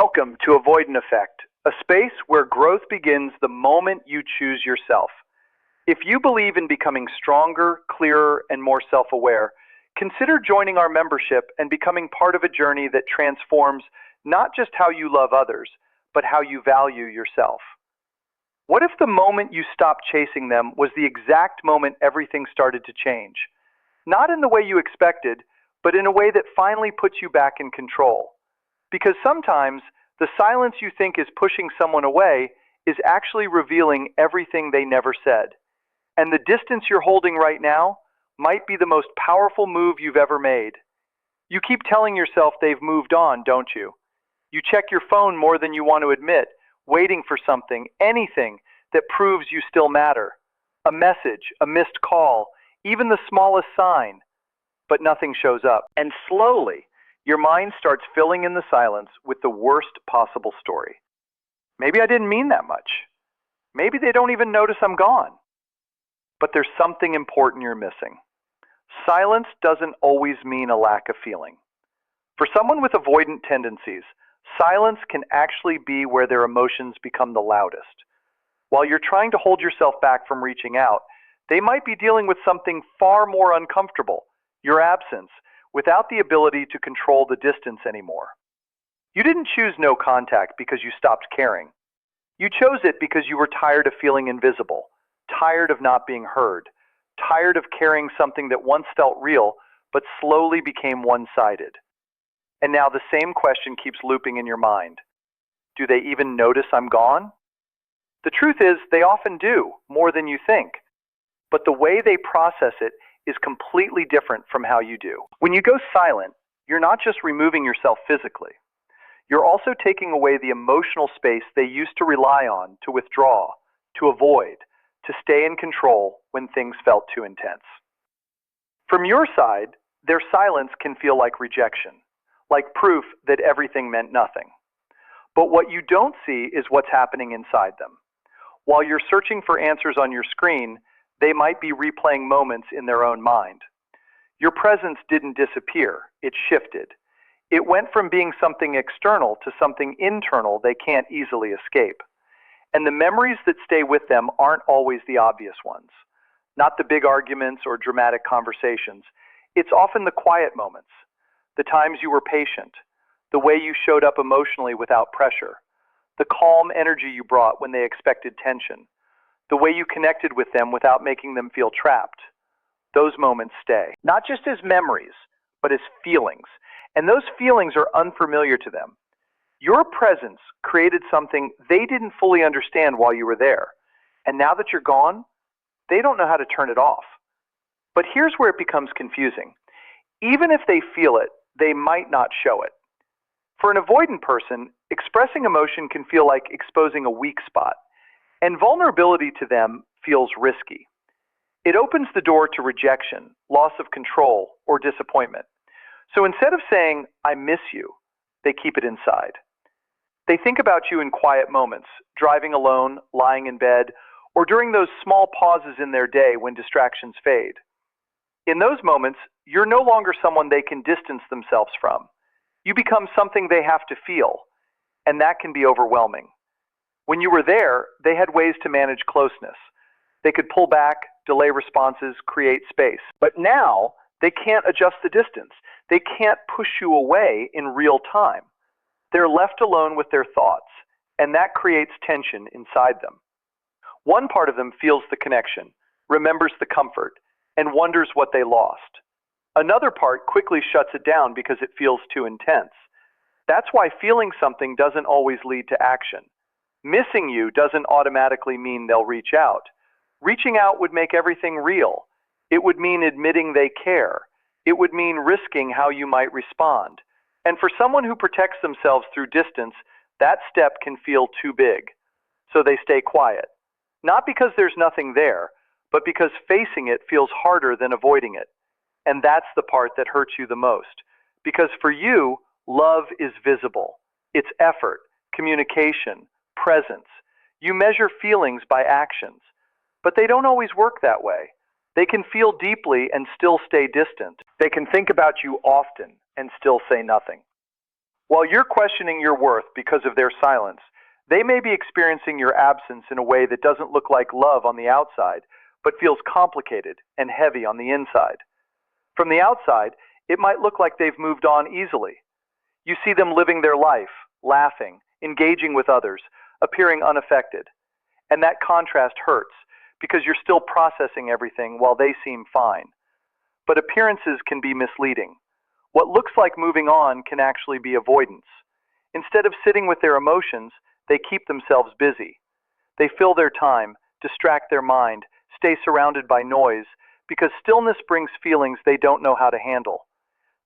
Welcome to Avoidant Effect, a space where growth begins the moment you choose yourself. If you believe in becoming stronger, clearer, and more self-aware, consider joining our membership and becoming part of a journey that transforms not just how you love others, but how you value yourself. What if the moment you stopped chasing them was the exact moment everything started to change? Not in the way you expected, but in a way that finally puts you back in control. Because sometimes the silence you think is pushing someone away is actually revealing everything they never said. And the distance you're holding right now might be the most powerful move you've ever made. You keep telling yourself they've moved on, don't you? You check your phone more than you want to admit, waiting for something, anything that proves you still matter. A message, a missed call, even the smallest sign. But nothing shows up. And slowly, your mind starts filling in the silence with the worst possible story. Maybe I didn't mean that much. Maybe they don't even notice I'm gone. But there's something important you're missing. Silence doesn't always mean a lack of feeling. For someone with avoidant tendencies, silence can actually be where their emotions become the loudest. While you're trying to hold yourself back from reaching out, they might be dealing with something far more uncomfortable, your absence, without the ability to control the distance anymore. You didn't choose no contact because you stopped caring. You chose it because you were tired of feeling invisible, tired of not being heard, tired of carrying something that once felt real but slowly became one-sided. And now the same question keeps looping in your mind. Do they even notice I'm gone? The truth is, they often do, more than you think. But the way they process it is completely different from how you do. When you go silent, you're not just removing yourself physically. You're also taking away the emotional space they used to rely on to withdraw, to avoid, to stay in control when things felt too intense. From your side, their silence can feel like rejection, like proof that everything meant nothing. But what you don't see is what's happening inside them. While you're searching for answers on your screen, they might be replaying moments in their own mind. Your presence didn't disappear, it shifted. It went from being something external to something internal they can't easily escape. And the memories that stay with them aren't always the obvious ones. Not the big arguments or dramatic conversations. It's often the quiet moments, the times you were patient, the way you showed up emotionally without pressure, the calm energy you brought when they expected tension, the way you connected with them without making them feel trapped. Those moments stay, not just as memories, but as feelings. And those feelings are unfamiliar to them. Your presence created something they didn't fully understand while you were there. And now that you're gone, they don't know how to turn it off. But here's where it becomes confusing. Even if they feel it, they might not show it. For an avoidant person, expressing emotion can feel like exposing a weak spot. And vulnerability to them feels risky. It opens the door to rejection, loss of control, or disappointment. So instead of saying, "I miss you," they keep it inside. They think about you in quiet moments, driving alone, lying in bed, or during those small pauses in their day when distractions fade. In those moments, you're no longer someone they can distance themselves from. You become something they have to feel, and that can be overwhelming. When you were there, they had ways to manage closeness. They could pull back, delay responses, create space. But now, they can't adjust the distance. They can't push you away in real time. They're left alone with their thoughts, and that creates tension inside them. One part of them feels the connection, remembers the comfort, and wonders what they lost. Another part quickly shuts it down because it feels too intense. That's why feeling something doesn't always lead to action. Missing you doesn't automatically mean they'll reach out. Reaching out would make everything real. It would mean admitting they care. It would mean risking how you might respond. And for someone who protects themselves through distance, that step can feel too big. So they stay quiet. Not because there's nothing there, but because facing it feels harder than avoiding it. And that's the part that hurts you the most. Because for you, love is visible. It's effort, communication, presence. You measure feelings by actions, but they don't always work that way. They can feel deeply and still stay distant. They can think about you often and still say nothing. While you're questioning your worth because of their silence, they may be experiencing your absence in a way that doesn't look like love on the outside, but feels complicated and heavy on the inside. From the outside, it might look like they've moved on easily. You see them living their life, laughing, engaging with others, appearing unaffected. And that contrast hurts because you're still processing everything while they seem fine. But appearances can be misleading. What looks like moving on can actually be avoidance. Instead of sitting with their emotions, they keep themselves busy. They fill their time, distract their mind, stay surrounded by noise, because stillness brings feelings they don't know how to handle.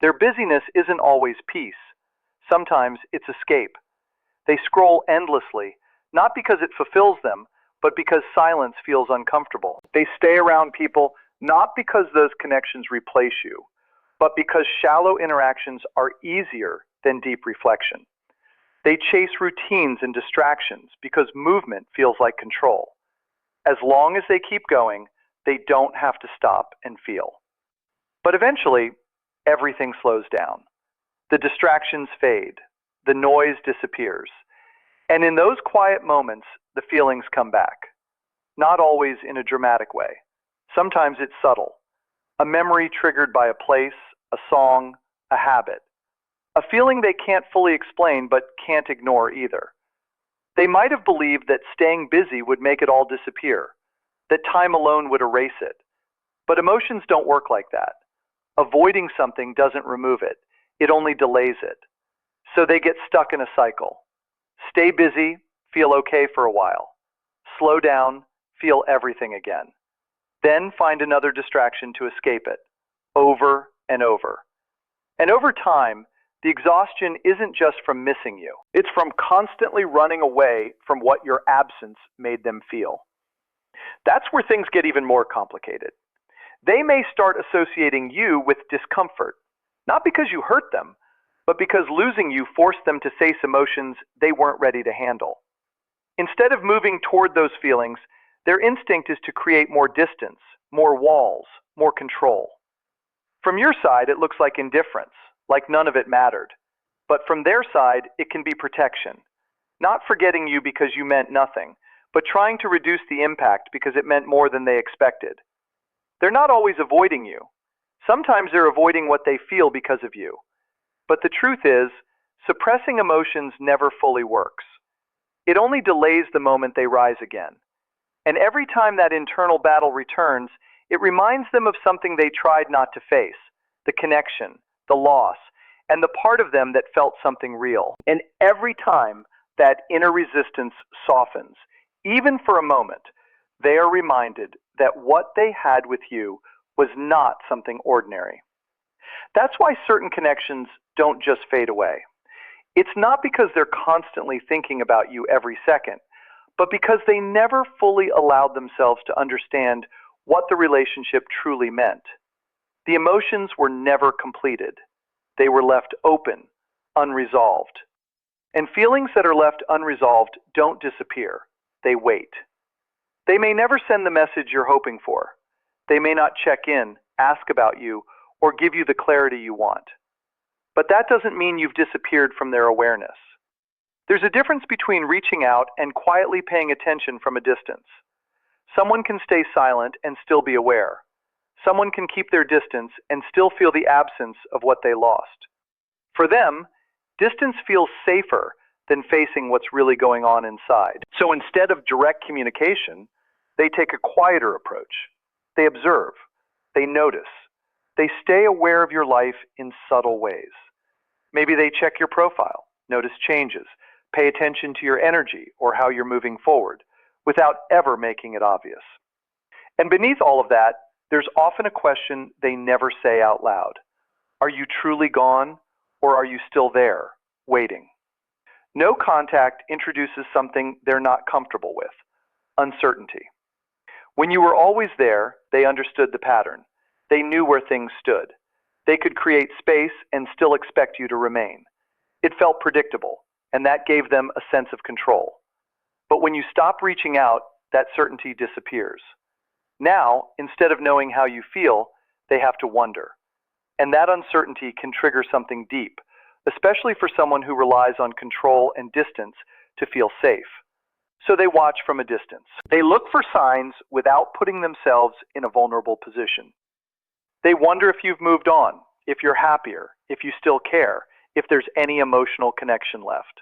Their busyness isn't always peace. Sometimes it's escape. They scroll endlessly, not because it fulfills them, but because silence feels uncomfortable. They stay around people not because those connections replace you, but because shallow interactions are easier than deep reflection. They chase routines and distractions because movement feels like control. As long as they keep going, they don't have to stop and feel. But eventually, everything slows down. The distractions fade. The noise disappears. And in those quiet moments, the feelings come back. Not always in a dramatic way. Sometimes it's subtle. A memory triggered by a place, a song, a habit. A feeling they can't fully explain but can't ignore either. They might have believed that staying busy would make it all disappear, that time alone would erase it. But emotions don't work like that. Avoiding something doesn't remove it. It only delays it. So they get stuck in a cycle. Stay busy, feel okay for a while. Slow down, feel everything again. Then find another distraction to escape it, over and over. And over time, the exhaustion isn't just from missing you. It's from constantly running away from what your absence made them feel. That's where things get even more complicated. They may start associating you with discomfort, not because you hurt them, but because losing you forced them to face emotions they weren't ready to handle. Instead of moving toward those feelings, their instinct is to create more distance, more walls, more control. From your side, it looks like indifference, like none of it mattered. But from their side, it can be protection. Not forgetting you because you meant nothing, but trying to reduce the impact because it meant more than they expected. They're not always avoiding you. Sometimes they're avoiding what they feel because of you. But the truth is, suppressing emotions never fully works. It only delays the moment they rise again. And every time that internal battle returns, it reminds them of something they tried not to face, the connection, the loss, and the part of them that felt something real. And every time that inner resistance softens, even for a moment, they are reminded that what they had with you was not something ordinary. That's why certain connections don't just fade away. It's not because they're constantly thinking about you every second, but because they never fully allowed themselves to understand what the relationship truly meant. The emotions were never completed. They were left open, unresolved. And feelings that are left unresolved don't disappear. They wait. They may never send the message you're hoping for. They may not check in, ask about you, or give you the clarity you want. But that doesn't mean you've disappeared from their awareness. There's a difference between reaching out and quietly paying attention from a distance. Someone can stay silent and still be aware. Someone can keep their distance and still feel the absence of what they lost. For them, distance feels safer than facing what's really going on inside. So instead of direct communication, they take a quieter approach. They observe. They notice. They stay aware of your life in subtle ways. Maybe they check your profile, notice changes, pay attention to your energy or how you're moving forward, without ever making it obvious. And beneath all of that, there's often a question they never say out loud. Are you truly gone, or are you still there, waiting? No contact introduces something they're not comfortable with: uncertainty. When you were always there, they understood the pattern. They knew where things stood. They could create space and still expect you to remain. It felt predictable, and that gave them a sense of control. But when you stop reaching out, that certainty disappears. Now, instead of knowing how you feel, they have to wonder. And that uncertainty can trigger something deep, especially for someone who relies on control and distance to feel safe. So they watch from a distance. They look for signs without putting themselves in a vulnerable position. They wonder if you've moved on, if you're happier, if you still care, if there's any emotional connection left.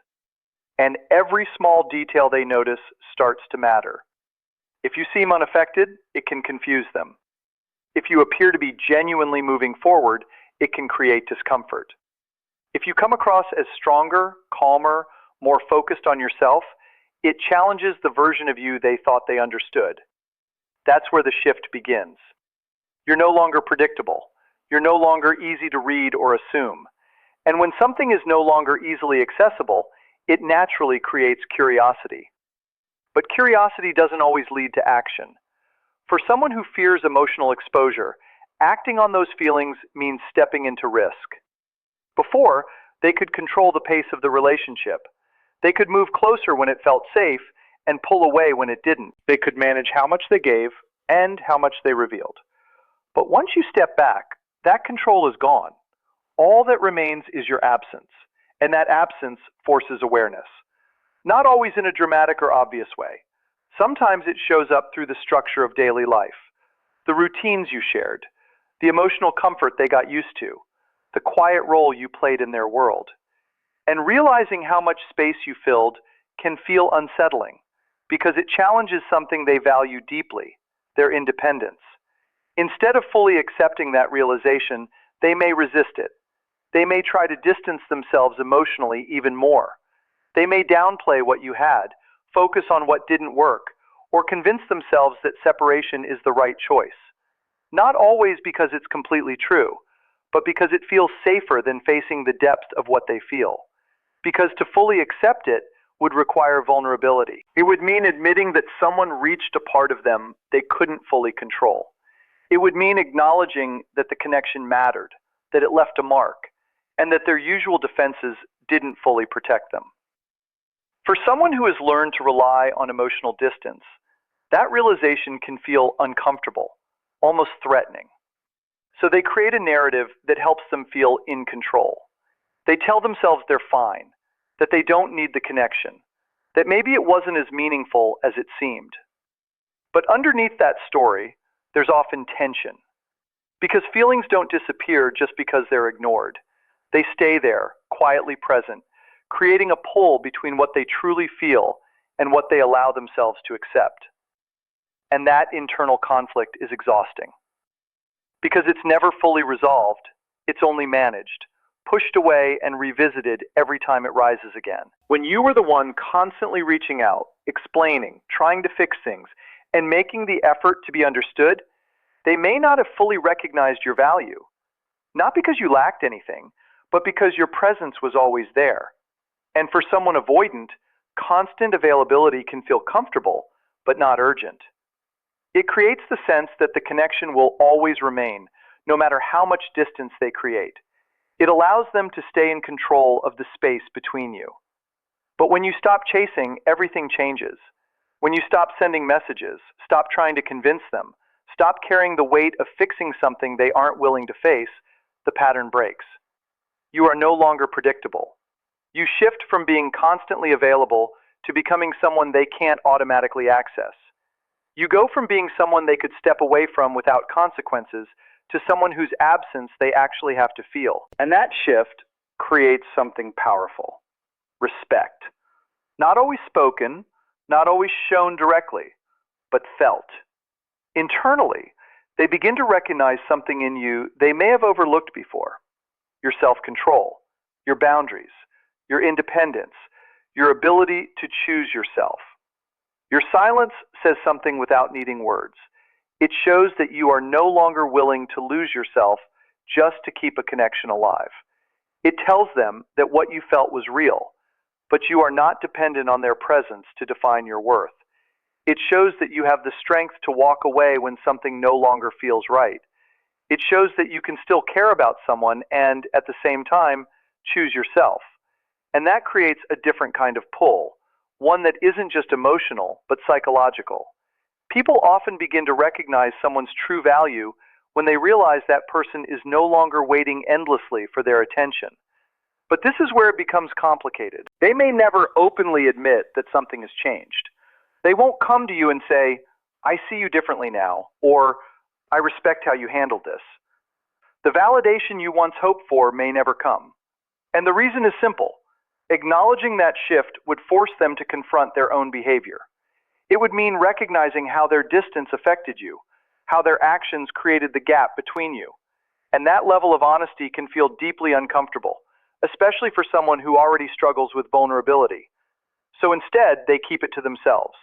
And every small detail they notice starts to matter. If you seem unaffected, it can confuse them. If you appear to be genuinely moving forward, it can create discomfort. If you come across as stronger, calmer, more focused on yourself, it challenges the version of you they thought they understood. That's where the shift begins. You're no longer predictable. You're no longer easy to read or assume. And when something is no longer easily accessible, it naturally creates curiosity. But curiosity doesn't always lead to action. For someone who fears emotional exposure, acting on those feelings means stepping into risk. Before, they could control the pace of the relationship. They could move closer when it felt safe and pull away when it didn't. They could manage how much they gave and how much they revealed. But once you step back, that control is gone. All that remains is your absence, and that absence forces awareness. Not always in a dramatic or obvious way. Sometimes it shows up through the structure of daily life, the routines you shared, the emotional comfort they got used to, the quiet role you played in their world. And realizing how much space you filled can feel unsettling because it challenges something they value deeply, their independence. Instead of fully accepting that realization, they may resist it. They may try to distance themselves emotionally even more. They may downplay what you had, focus on what didn't work, or convince themselves that separation is the right choice. Not always because it's completely true, but because it feels safer than facing the depth of what they feel. Because to fully accept it would require vulnerability. It would mean admitting that someone reached a part of them they couldn't fully control. It would mean acknowledging that the connection mattered, that it left a mark, and that their usual defenses didn't fully protect them. For someone who has learned to rely on emotional distance, that realization can feel uncomfortable, almost threatening. So they create a narrative that helps them feel in control. They tell themselves they're fine, that they don't need the connection, that maybe it wasn't as meaningful as it seemed. But underneath that story, there's often tension. Because feelings don't disappear just because they're ignored. They stay there, quietly present, creating a pull between what they truly feel and what they allow themselves to accept. And that internal conflict is exhausting. Because it's never fully resolved, it's only managed, pushed away and revisited every time it rises again. When you were the one constantly reaching out, explaining, trying to fix things, and making the effort to be understood, they may not have fully recognized your value. Not because you lacked anything, but because your presence was always there. And for someone avoidant, constant availability can feel comfortable, but not urgent. It creates the sense that the connection will always remain, no matter how much distance they create. It allows them to stay in control of the space between you. But when you stop chasing, everything changes. When you stop sending messages, stop trying to convince them, stop carrying the weight of fixing something they aren't willing to face, the pattern breaks. You are no longer predictable. You shift from being constantly available to becoming someone they can't automatically access. You go from being someone they could step away from without consequences to someone whose absence they actually have to feel. And that shift creates something powerful. Respect. Not always spoken, not always shown directly, but felt. Internally, they begin to recognize something in you they may have overlooked before. Your self-control, your boundaries, your independence, your ability to choose yourself. Your silence says something without needing words. It shows that you are no longer willing to lose yourself just to keep a connection alive. It tells them that what you felt was real, but you are not dependent on their presence to define your worth. It shows that you have the strength to walk away when something no longer feels right. It shows that you can still care about someone and, at the same time, choose yourself. And that creates a different kind of pull, one that isn't just emotional, but psychological. People often begin to recognize someone's true value when they realize that person is no longer waiting endlessly for their attention. But this is where it becomes complicated. They may never openly admit that something has changed. They won't come to you and say, I see you differently now, or I respect how you handled this. The validation you once hoped for may never come. And the reason is simple. Acknowledging that shift would force them to confront their own behavior. It would mean recognizing how their distance affected you, how their actions created the gap between you. And that level of honesty can feel deeply uncomfortable, especially for someone who already struggles with vulnerability. So instead, they keep it to themselves.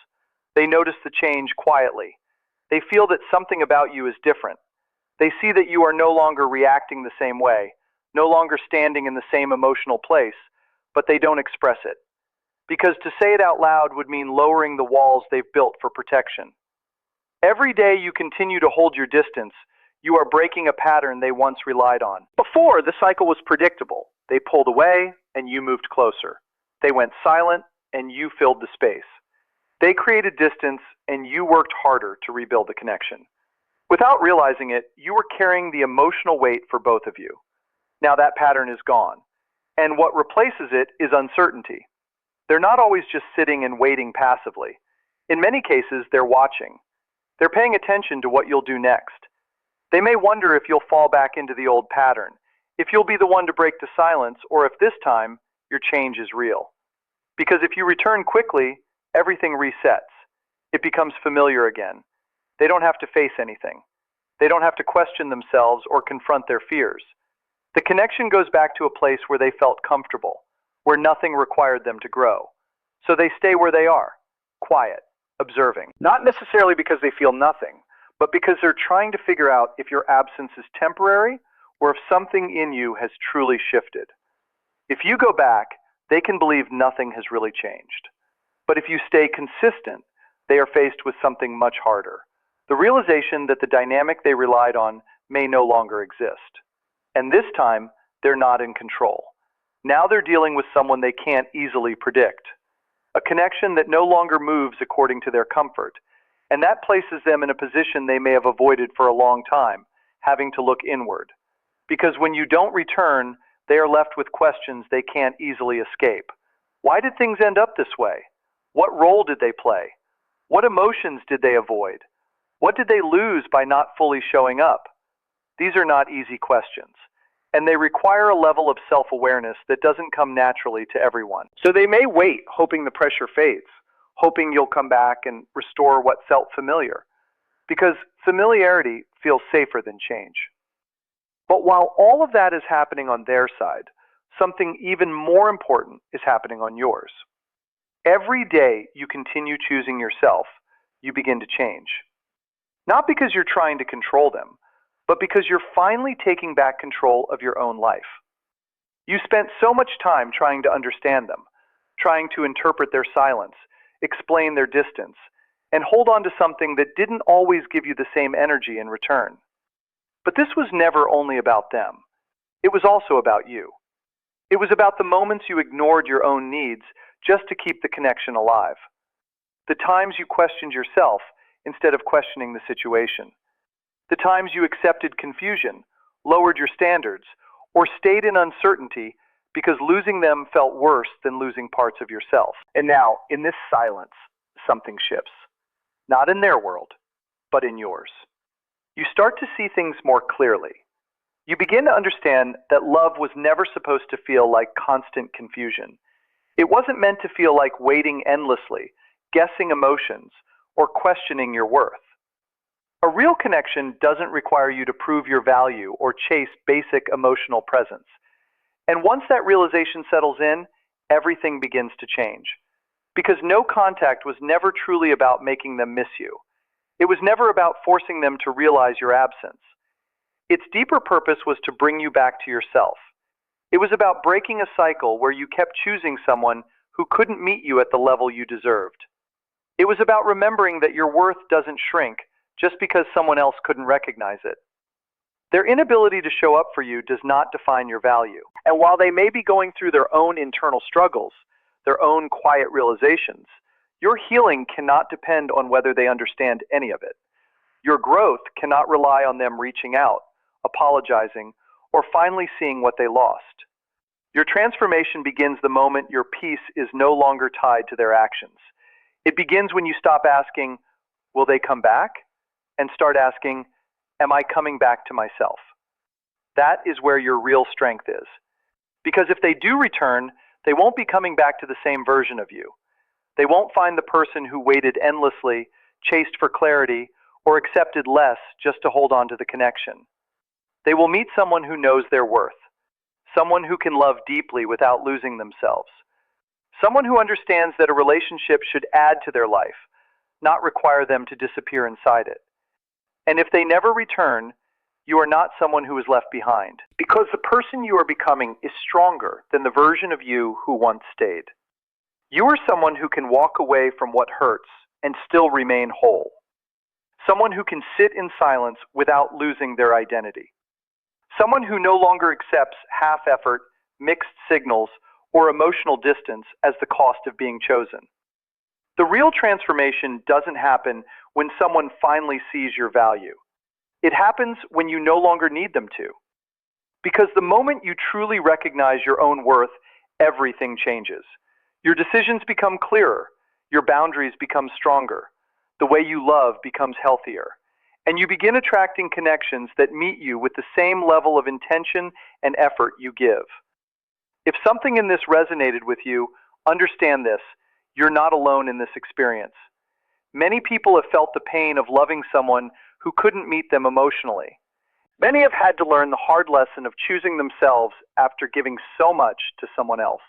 They notice the change quietly. They feel that something about you is different. They see that you are no longer reacting the same way, no longer standing in the same emotional place, but they don't express it. Because to say it out loud would mean lowering the walls they've built for protection. Every day you continue to hold your distance, you are breaking a pattern they once relied on. Before, the cycle was predictable. They pulled away, and you moved closer. They went silent, and you filled the space. They created distance, and you worked harder to rebuild the connection. Without realizing it, you were carrying the emotional weight for both of you. Now that pattern is gone, and what replaces it is uncertainty. They're not always just sitting and waiting passively. In many cases, they're watching. They're paying attention to what you'll do next. They may wonder if you'll fall back into the old pattern, if you'll be the one to break the silence, or if this time your change is real. Because if you return quickly, everything resets. It becomes familiar again. They don't have to face anything. They don't have to question themselves or confront their fears. The connection goes back to a place where they felt comfortable, where nothing required them to grow. So they stay where they are, quiet, observing. Not necessarily because they feel nothing, but because they're trying to figure out if your absence is temporary or if something in you has truly shifted. If you go back, they can believe nothing has really changed. But if you stay consistent, they are faced with something much harder. The realization that the dynamic they relied on may no longer exist. And this time, they're not in control. Now they're dealing with someone they can't easily predict. A connection that no longer moves according to their comfort. And that places them in a position they may have avoided for a long time, having to look inward. Because when you don't return, they are left with questions they can't easily escape. Why did things end up this way? What role did they play? What emotions did they avoid? What did they lose by not fully showing up? These are not easy questions, and they require a level of self-awareness that doesn't come naturally to everyone. So they may wait, hoping the pressure fades, hoping you'll come back and restore what felt familiar, because familiarity feels safer than change. But while all of that is happening on their side, something even more important is happening on yours. Every day you continue choosing yourself, you begin to change. Not because you're trying to control them, but because you're finally taking back control of your own life. You spent so much time trying to understand them, trying to interpret their silence, explain their distance, and hold on to something that didn't always give you the same energy in return. But this was never only about them. It was also about you. It was about the moments you ignored your own needs just to keep the connection alive. The times you questioned yourself instead of questioning the situation. The times you accepted confusion, lowered your standards, or stayed in uncertainty because losing them felt worse than losing parts of yourself. And now, in this silence, something shifts. Not in their world, but in yours. You start to see things more clearly. You begin to understand that love was never supposed to feel like constant confusion. It wasn't meant to feel like waiting endlessly, guessing emotions, or questioning your worth. A real connection doesn't require you to prove your value or chase basic emotional presence. And once that realization settles in, everything begins to change. Because no contact was never truly about making them miss you. It was never about forcing them to realize your absence. Its deeper purpose was to bring you back to yourself. It was about breaking a cycle where you kept choosing someone who couldn't meet you at the level you deserved. It was about remembering that your worth doesn't shrink just because someone else couldn't recognize it. Their inability to show up for you does not define your value. And while they may be going through their own internal struggles, their own quiet realizations, your healing cannot depend on whether they understand any of it. Your growth cannot rely on them reaching out, apologizing, or finally seeing what they lost. Your transformation begins the moment your peace is no longer tied to their actions. It begins when you stop asking, will they come back? And start asking, am I coming back to myself? That is where your real strength is. Because if they do return, they won't be coming back to the same version of you. They won't find the person who waited endlessly, chased for clarity, or accepted less just to hold on to the connection. They will meet someone who knows their worth, someone who can love deeply without losing themselves, someone who understands that a relationship should add to their life, not require them to disappear inside it. And if they never return, you are not someone who is left behind, because the person you are becoming is stronger than the version of you who once stayed. You are someone who can walk away from what hurts and still remain whole. Someone who can sit in silence without losing their identity. Someone who no longer accepts half-effort, mixed signals, or emotional distance as the cost of being chosen. The real transformation doesn't happen when someone finally sees your value. It happens when you no longer need them to. Because the moment you truly recognize your own worth, everything changes. Your decisions become clearer, your boundaries become stronger, the way you love becomes healthier, and you begin attracting connections that meet you with the same level of intention and effort you give. If something in this resonated with you, understand this: you're not alone in this experience. Many people have felt the pain of loving someone who couldn't meet them emotionally. Many have had to learn the hard lesson of choosing themselves after giving so much to someone else.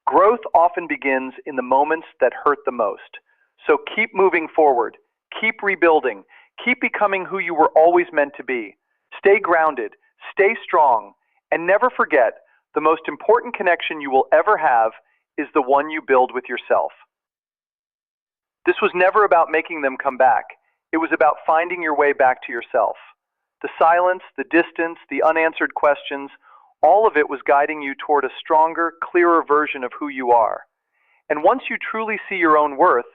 Growth often begins in the moments that hurt the most. So keep moving forward, keep rebuilding, keep becoming who you were always meant to be. Stay grounded, stay strong, and never forget, the most important connection you will ever have is the one you build with yourself. This was never about making them come back. It was about finding your way back to yourself. The silence, the distance, the unanswered questions, all of it was guiding you toward a stronger, clearer version of who you are. And once you truly see your own worth,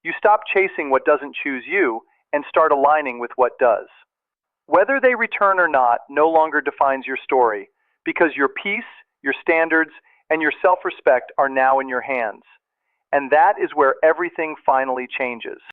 you stop chasing what doesn't choose you and start aligning with what does. Whether they return or not no longer defines your story, because your peace, your standards, and your self-respect are now in your hands. And that is where everything finally changes.